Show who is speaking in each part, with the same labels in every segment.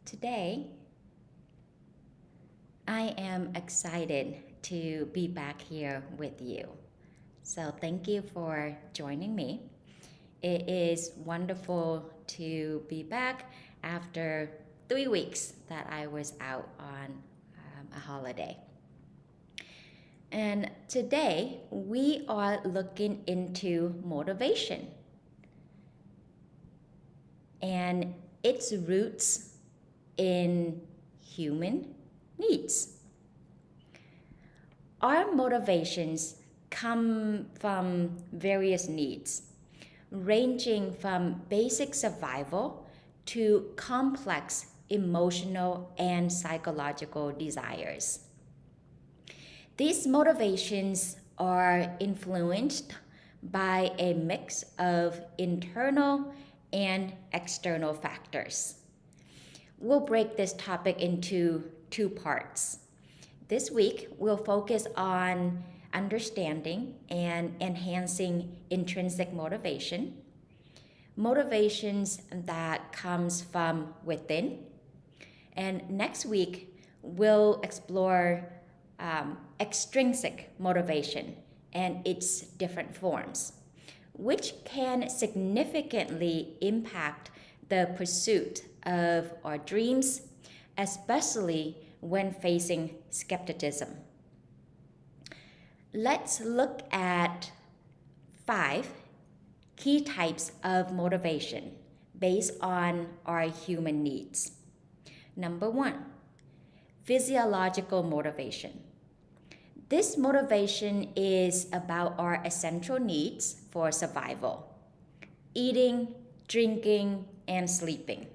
Speaker 1: Today, I am excited to be back here with you. So, thank you for joining me. It is wonderful to be back after 3 weeks that I was out on a holiday. And today, we are looking into motivation and its roots in human needs. Our motivations come from various needs, ranging from basic survival to complex emotional and psychological desires. These motivations are influenced by a mix of internal and external factors. We'll break this topic into two parts. This week, we'll focus on understanding and enhancing intrinsic motivation, motivations that comes from within. And next week, we'll explore extrinsic motivation and its different forms, which can significantly impact the pursuit of our dreams, especially when facing skepticism. Let's look at 5 key types of motivation based on our human needs. Number 1, physiological motivation. This motivation is about our essential needs for survival: eating, drinking, and sleeping.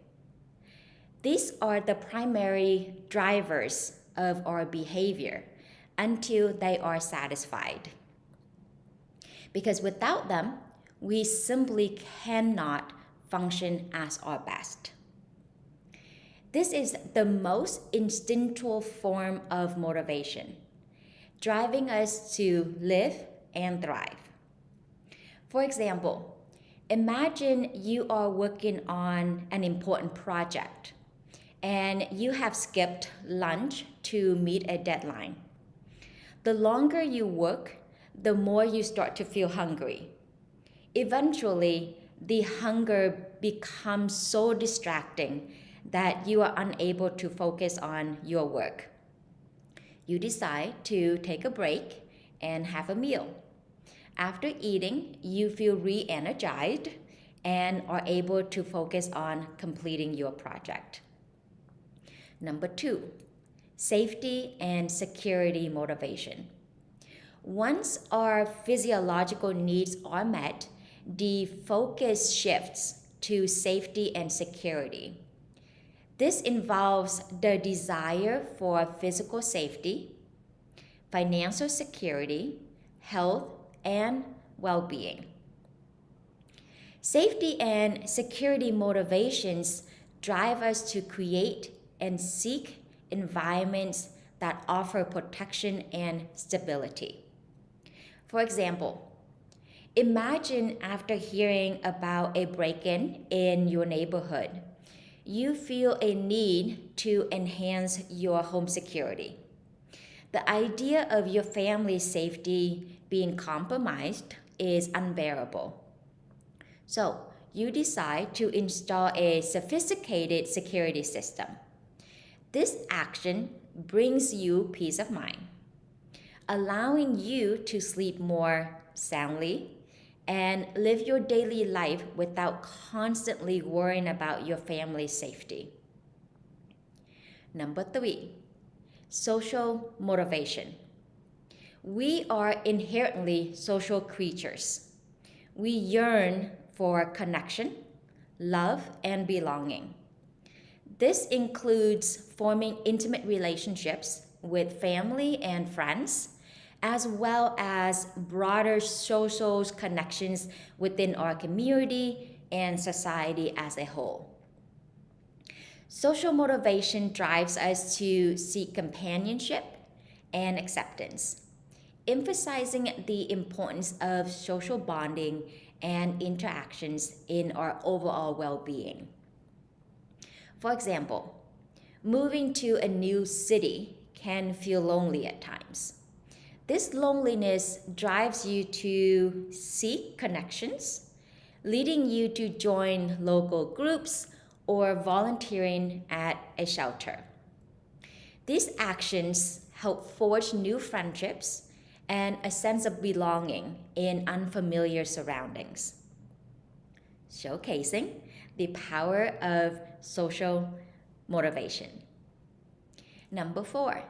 Speaker 1: These are the primary drivers of our behavior until they are satisfied. Because without them, we simply cannot function as our best. This is the most instinctual form of motivation, driving us to live and thrive. For example, imagine you are working on an important project and you have skipped lunch to meet a deadline. The longer you work, the more you start to feel hungry. Eventually, the hunger becomes so distracting that you are unable to focus on your work. You decide to take a break and have a meal. After eating, you feel re-energized and are able to focus on completing your project. Number 2, safety and security motivation. Once our physiological needs are met, the focus shifts to safety and security. This involves the desire for physical safety, financial security, health, and well-being. Safety and security motivations drive us to create and seek environments that offer protection and stability. For example, imagine after hearing about a break-in in your neighborhood, you feel a need to enhance your home security. The idea of your family's safety being compromised is unbearable. So you decide to install a sophisticated security system. This action brings you peace of mind, allowing you to sleep more soundly and live your daily life without constantly worrying about your family's safety. Number 3, social motivation. We are inherently social creatures. We yearn for connection, love, and belonging. This includes forming intimate relationships with family and friends, as well as broader social connections within our community and society as a whole. Social motivation drives us to seek companionship and acceptance, emphasizing the importance of social bonding and interactions in our overall well-being. For example, moving to a new city can feel lonely at times. This loneliness drives you to seek connections, leading you to join local groups or volunteering at a shelter. These actions help forge new friendships and a sense of belonging in unfamiliar surroundings, showcasing the power of social motivation. Number 4,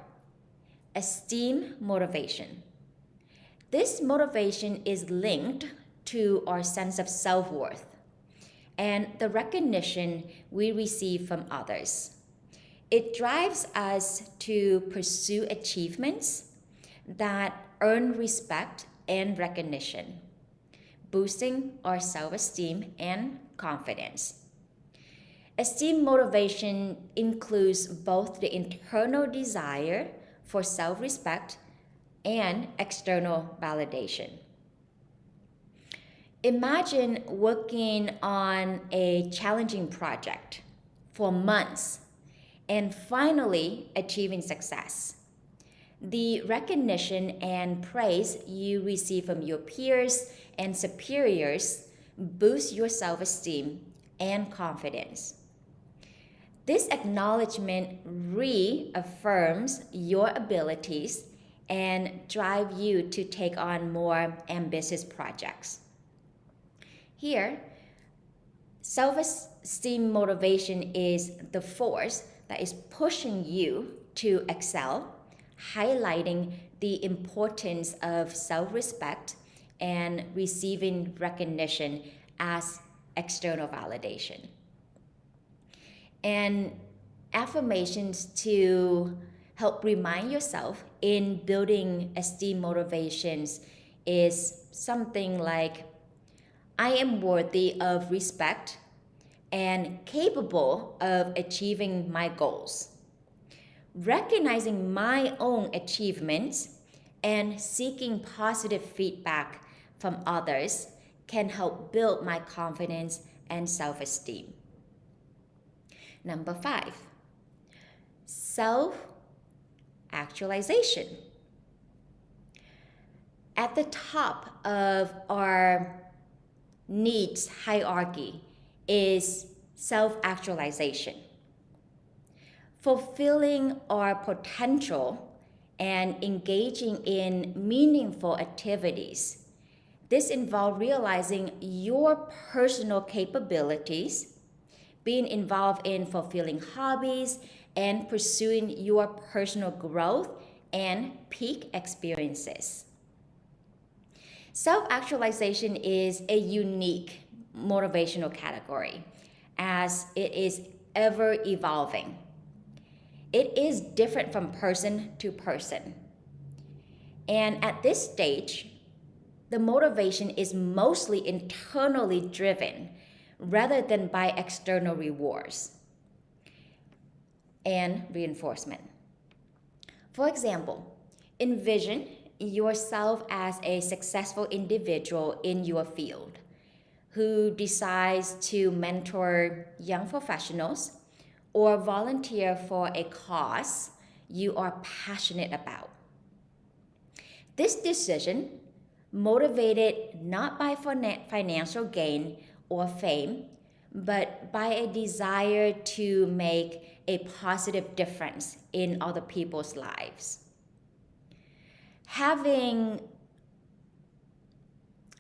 Speaker 1: esteem motivation. This motivation is linked to our sense of self-worth and the recognition we receive from others. It drives us to pursue achievements that earn respect and recognition, boosting our self-esteem and confidence. Esteem motivation includes both the internal desire for self-respect and external validation. Imagine working on a challenging project for months and finally achieving success. The recognition and praise you receive from your peers and superiors boosts your self-esteem and confidence. This acknowledgement reaffirms your abilities and drive you to take on more ambitious projects. Here, self-esteem motivation is the force that is pushing you to excel, highlighting the importance of self-respect and receiving recognition as external validation. And affirmations to help remind yourself in building esteem motivations is something like, I am worthy of respect and capable of achieving my goals. Recognizing my own achievements and seeking positive feedback from others can help build my confidence and self-esteem. Number 5, self-actualization. At the top of our needs hierarchy is self-actualization. Fulfilling our potential and engaging in meaningful activities. This involves realizing your personal capabilities, being involved in fulfilling hobbies, and pursuing your personal growth and peak experiences. Self-actualization is a unique motivational category as it is ever evolving. It is different from person to person. And at this stage, the motivation is mostly internally driven rather than by external rewards and reinforcement. For example, envision yourself as a successful individual in your field who decides to mentor young professionals or volunteer for a cause you are passionate about. This decision, motivated not by financial gain or fame, but by a desire to make a positive difference in other people's lives. Having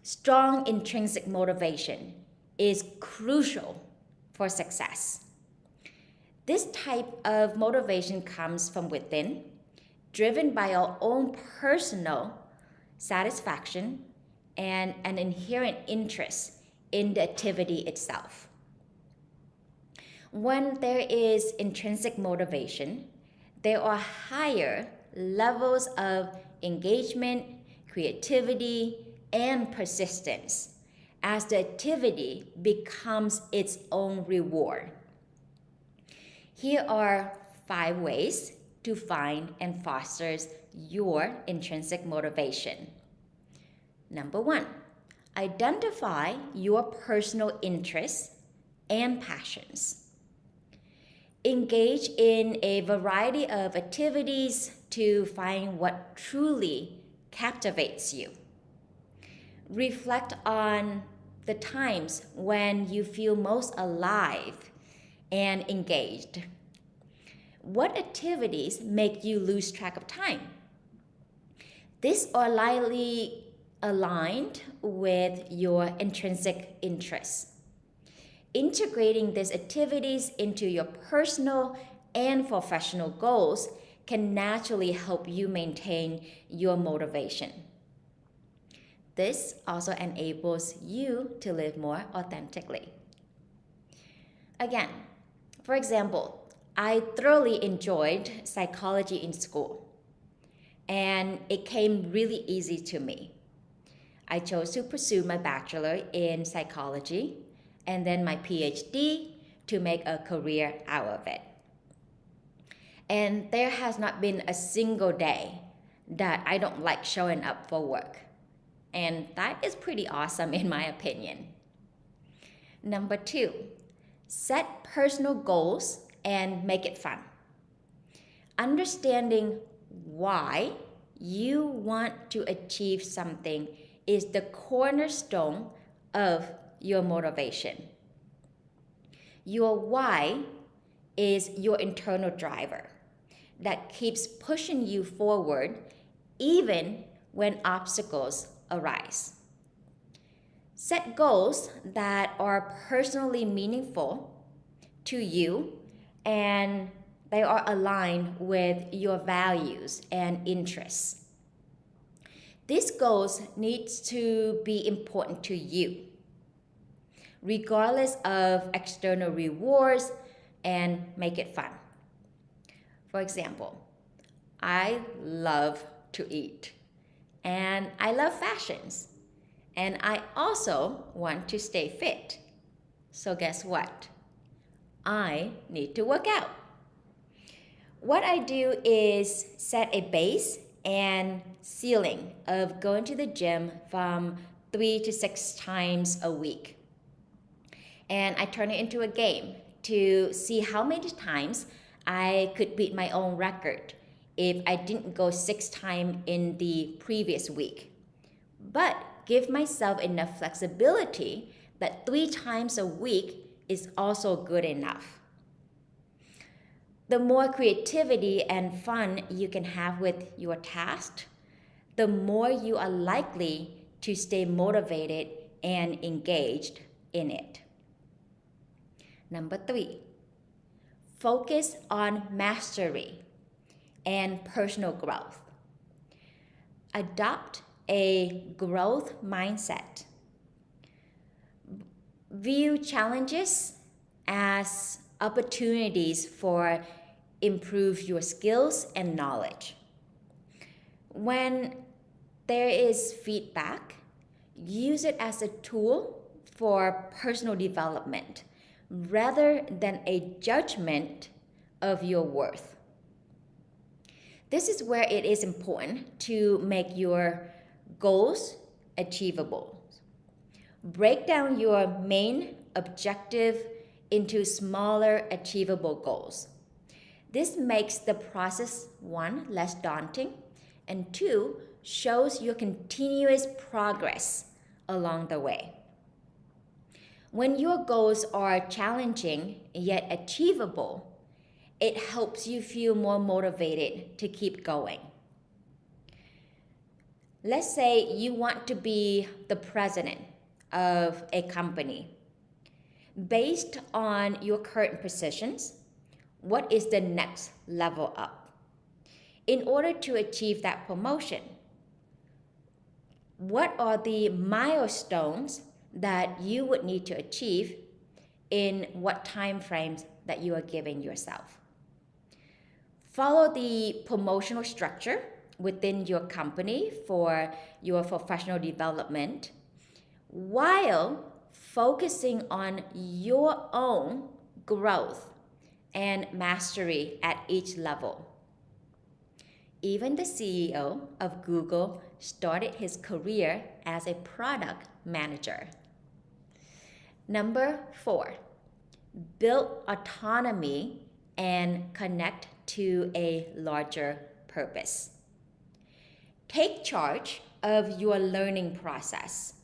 Speaker 1: strong intrinsic motivation is crucial for success. This type of motivation comes from within, driven by our own personal satisfaction and an inherent interest in the activity itself. When there is intrinsic motivation, there are higher levels of engagement, creativity, and persistence as the activity becomes its own reward. Here are 5 ways to find and foster your intrinsic motivation. Number 1, identify your personal interests and passions. Engage in a variety of activities to find what truly captivates you. Reflect on the times when you feel most alive and engaged. What activities make you lose track of time? These are likely aligned with your intrinsic interests. Integrating these activities into your personal and professional goals can naturally help you maintain your motivation. This also enables you to live more authentically. Again, for example, I thoroughly enjoyed psychology in school, and it came really easy to me. I chose to pursue my bachelor in psychology and then my PhD to make a career out of it. And there has not been a single day that I don't like showing up for work. And that is pretty awesome in my opinion. Number 2, set personal goals and make it fun. Understanding why you want to achieve something is the cornerstone of your motivation. Your why is your internal driver that keeps pushing you forward even when obstacles arise. Set goals that are personally meaningful to you and they are aligned with your values and interests. These goals need to be important to you, regardless of external rewards, and make it fun. For example, I love to eat, and I love fashions, and I also want to stay fit. So guess what? I need to work out. What I do is set a base and ceiling of going to the gym from 3 to 6 times a week. And I turn it into a game to see how many times I could beat my own record if I didn't go 6 times in the previous week. But give myself enough flexibility that 3 times a week is also good enough. The more creativity and fun you can have with your task, the more you are likely to stay motivated and engaged in it. Number 3, focus on mastery and personal growth. Adopt a growth mindset. View challenges as opportunities for improve your skills and knowledge. When there is feedback, use it as a tool for personal development rather than a judgment of your worth. This is where it is important to make your goals achievable. Break down your main objective into smaller achievable goals. This makes the process 1, less daunting, and 2, shows your continuous progress along the way. When your goals are challenging yet achievable, it helps you feel more motivated to keep going. Let's say you want to be the president of a company. Based on your current positions, what is the next level up? In order to achieve that promotion, what are the milestones that you would need to achieve in what time frames that you are giving yourself? Follow the promotional structure within your company for your professional development while focusing on your own growth and mastery at each level. Even the CEO of Google started his career as a product manager. Number 4, build autonomy and connect to a larger purpose. Take charge of your learning process.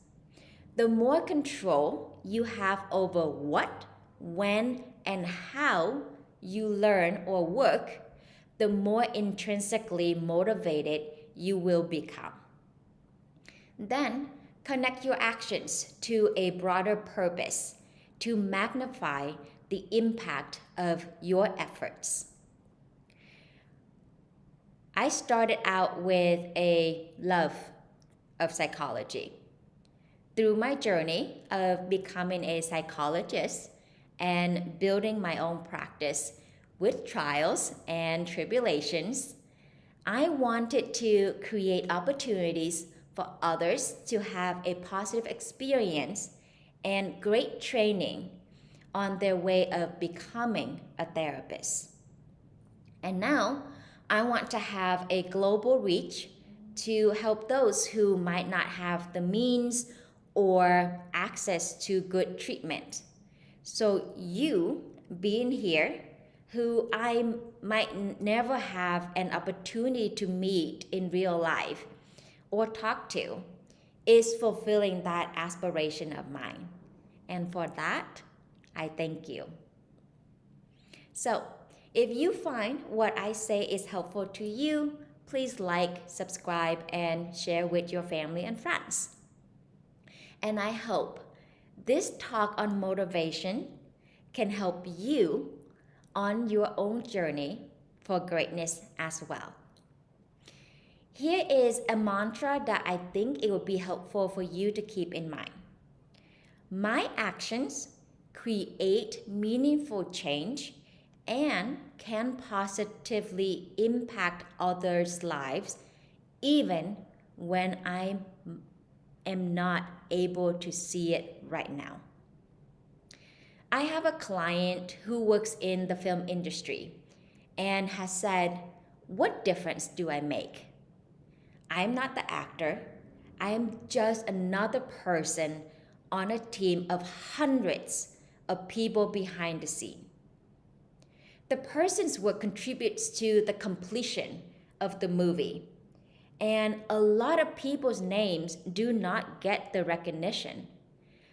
Speaker 1: The more control you have over what, when, and how you learn or work, the more intrinsically motivated you will become. Then, connect your actions to a broader purpose to magnify the impact of your efforts. I started out with a love of psychology. Through my journey of becoming a psychologist and building my own practice with trials and tribulations, I wanted to create opportunities for others to have a positive experience and great training on their way of becoming a therapist. And now I want to have a global reach to help those who might not have the means or access to good treatment. So you being here, who I might never have an opportunity to meet in real life or talk to, is fulfilling that aspiration of mine. And for that, I thank you. So, if you find what I say is helpful to you, please like, subscribe, and share with your family and friends. And I hope this talk on motivation can help you on your own journey for greatness as well. Here is a mantra that I think it would be helpful for you to keep in mind. My actions create meaningful change and can positively impact others' lives even when I am not able to see it right now. I have a client who works in the film industry and has said, "What difference do I make? I'm not the actor. I am just another person on a team of hundreds of people behind the scene." The person's work contributes to the completion of the movie, and a lot of people's names do not get the recognition,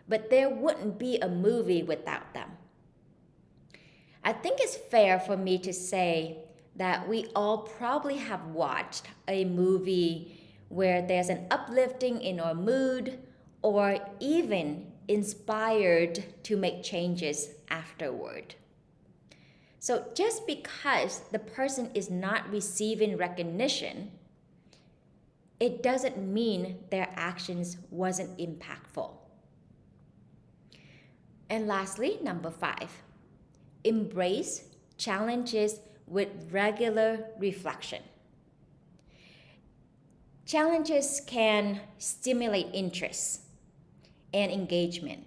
Speaker 1: but there wouldn't be a movie without them. I think it's fair for me to say that we all probably have watched a movie where there's an uplifting in our mood or even inspired to make changes afterward. So just because the person is not receiving recognition, it doesn't mean their actions wasn't impactful. And lastly, number 5, embrace challenges with regular reflection. Challenges can stimulate interest and engagement,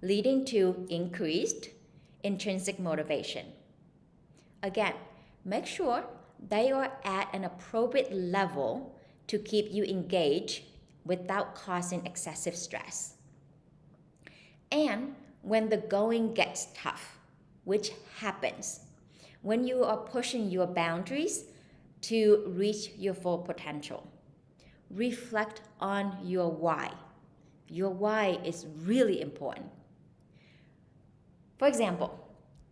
Speaker 1: leading to increased intrinsic motivation. Again, make sure they are at an appropriate level to keep you engaged without causing excessive stress. And when the going gets tough, which happens when you are pushing your boundaries to reach your full potential, reflect on your why. Your why is really important. For example,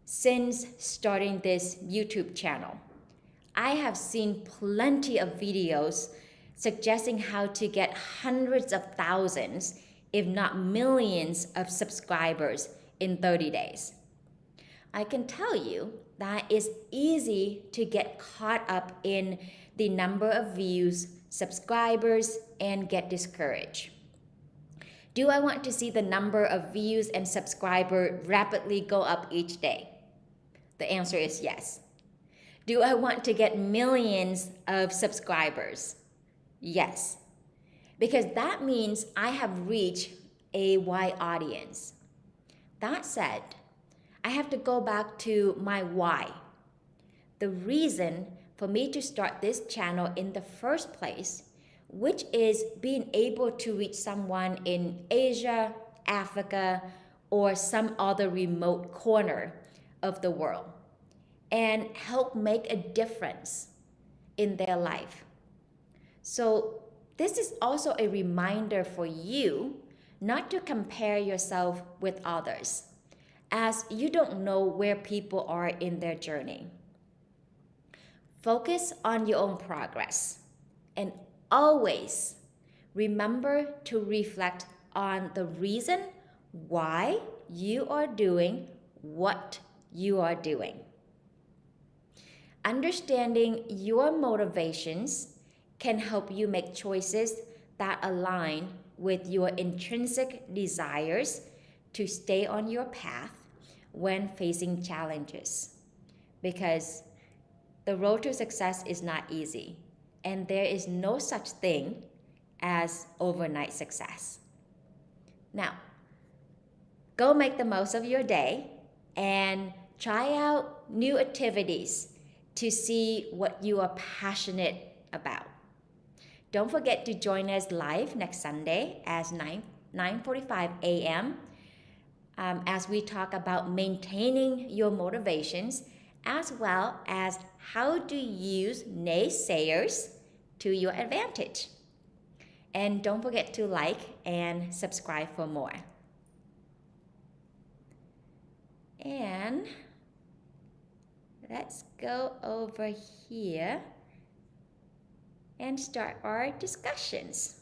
Speaker 1: since starting this YouTube channel, I have seen plenty of videos suggesting how to get hundreds of thousands, if not millions, of subscribers in 30 days. I can tell you that it's easy to get caught up in the number of views, subscribers, and get discouraged. Do I want to see the number of views and subscribers rapidly go up each day? The answer is yes. Do I want to get millions of subscribers? Yes. Because that means I have reached a wide audience. That said, I have to go back to my why. The reason for me to start this channel in the first place, which is being able to reach someone in Asia, Africa, or some other remote corner of the world. and help make a difference in their life. So, this is also a reminder for you not to compare yourself with others, as you don't know where people are in their journey. Focus on your own progress and always remember to reflect on the reason why you are doing what you are doing. Understanding your motivations can help you make choices that align with your intrinsic desires to stay on your path when facing challenges. Because the road to success is not easy, and there is no such thing as overnight success. Now, go make the most of your day and try out new activities to see what you are passionate about. Don't forget to join us live next Sunday at 9:45 a.m. As we talk about maintaining your motivations as well as how to use naysayers to your advantage. And don't forget to like and subscribe for more. And let's go over here and start our discussions.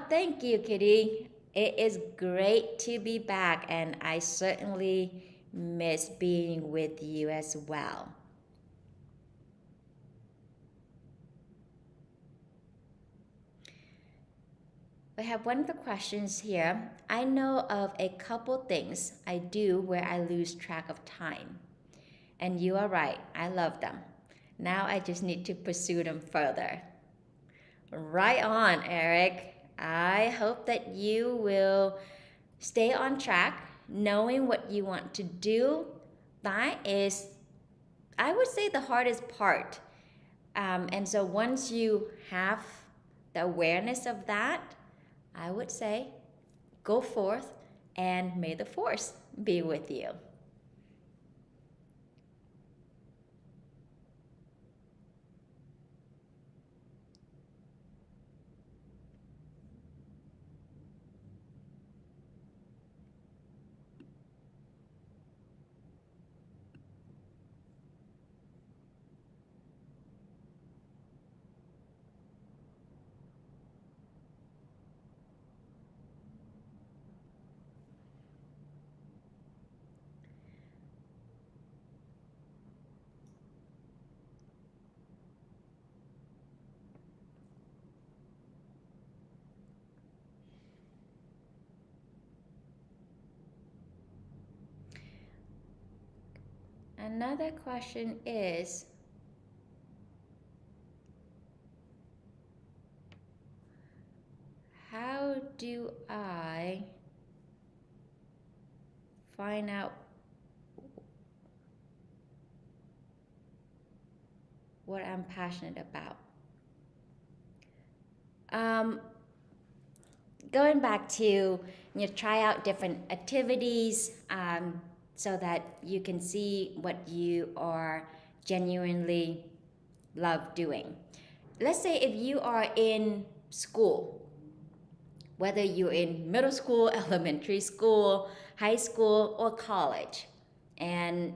Speaker 1: Thank you, Kitty. It is great to be back, and I certainly miss being with you as well. We have one of the questions here. I know of a couple things I do where I lose track of time. And you are right, I love them. Now I just need to pursue them further. Right on, Eric. I hope that you will stay on track, knowing what you want to do. That is, I would say, the hardest part. And so once you have the awareness of that, I would say go forth and may the force be with you. Another question is, how do I find out what I'm passionate about? Going back to try out different activities so that you can see what you are genuinely love doing. Let's say if you are in school, whether you're in middle school, elementary school, high school, or college, and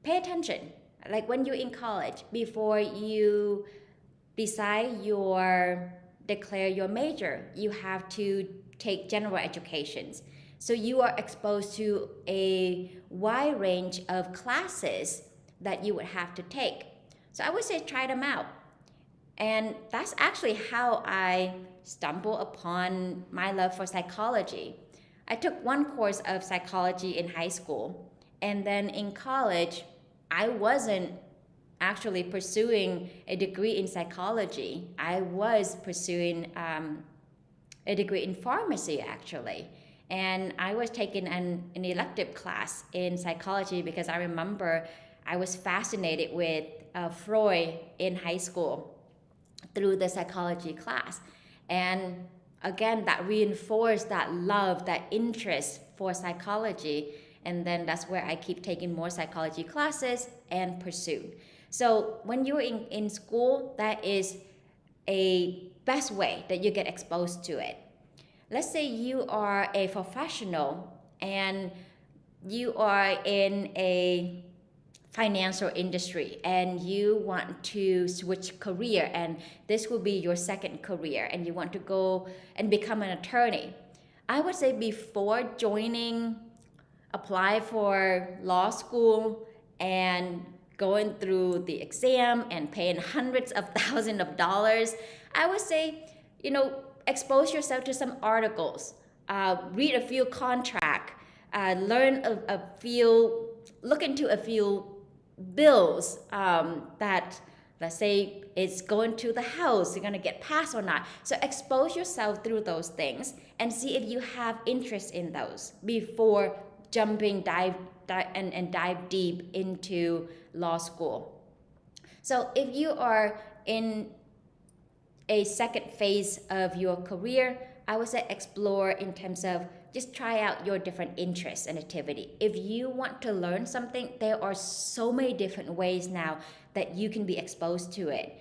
Speaker 1: pay attention. Like when you're in college, before you declare your major, you have to take general educations. So you are exposed to a wide range of classes that you would have to take. So I would say try them out. And that's actually how I stumbled upon my love for psychology. I took one course of psychology in high school, and then in college, I wasn't actually pursuing a degree in psychology. I was pursuing a degree in pharmacy, actually. And I was taking an elective class in psychology because I remember I was fascinated with Freud in high school through the psychology class. And again, that reinforced that love, that interest for psychology. And then that's where I keep taking more psychology classes and pursue. So when you're in school, that is a best way that you get exposed to it. Let's say you are a professional and you are in a financial industry and you want to switch career, and this will be your second career, and you want to go and become an attorney. I would say before joining, apply for law school and going through the exam and paying hundreds of thousands of dollars, I would say, expose yourself to some articles, read a few contracts, learn a few, look into a few bills that, let's say, it's going to the house, you're going to get passed or not. So expose yourself through those things and see if you have interest in those before jumping dive deep into law school. So if you are in a second phase of your career, I would say explore in terms of just try out your different interests and activity. If you want to learn something, there are so many different ways now that you can be exposed to it.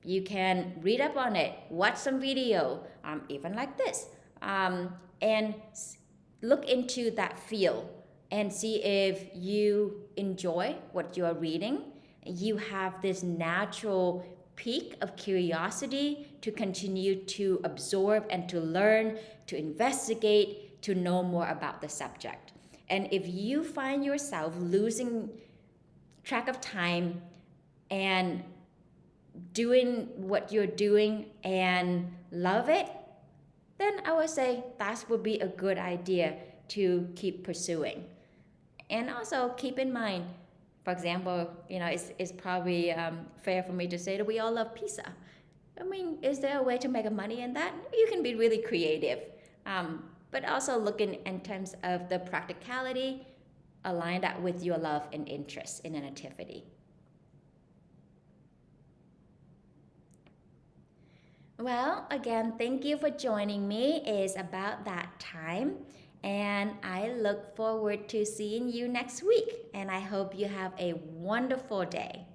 Speaker 1: You can read up on it, watch some video, even like this, and look into that field and see if you enjoy what you are reading. You have this natural peak of curiosity to continue to absorb and to learn, to investigate, to know more about the subject. And if you find yourself losing track of time and doing what you're doing and love it, then I would say that would be a good idea to keep pursuing. And also keep in mind, for example, it's probably fair for me to say that we all love pizza. I mean, is there a way to make money in that? You can be really creative, but also looking in terms of the practicality, align that with your love and interest in an activity. Well, again, thank you for joining me. It's about that time. And I look forward to seeing you next week. And I hope you have a wonderful day.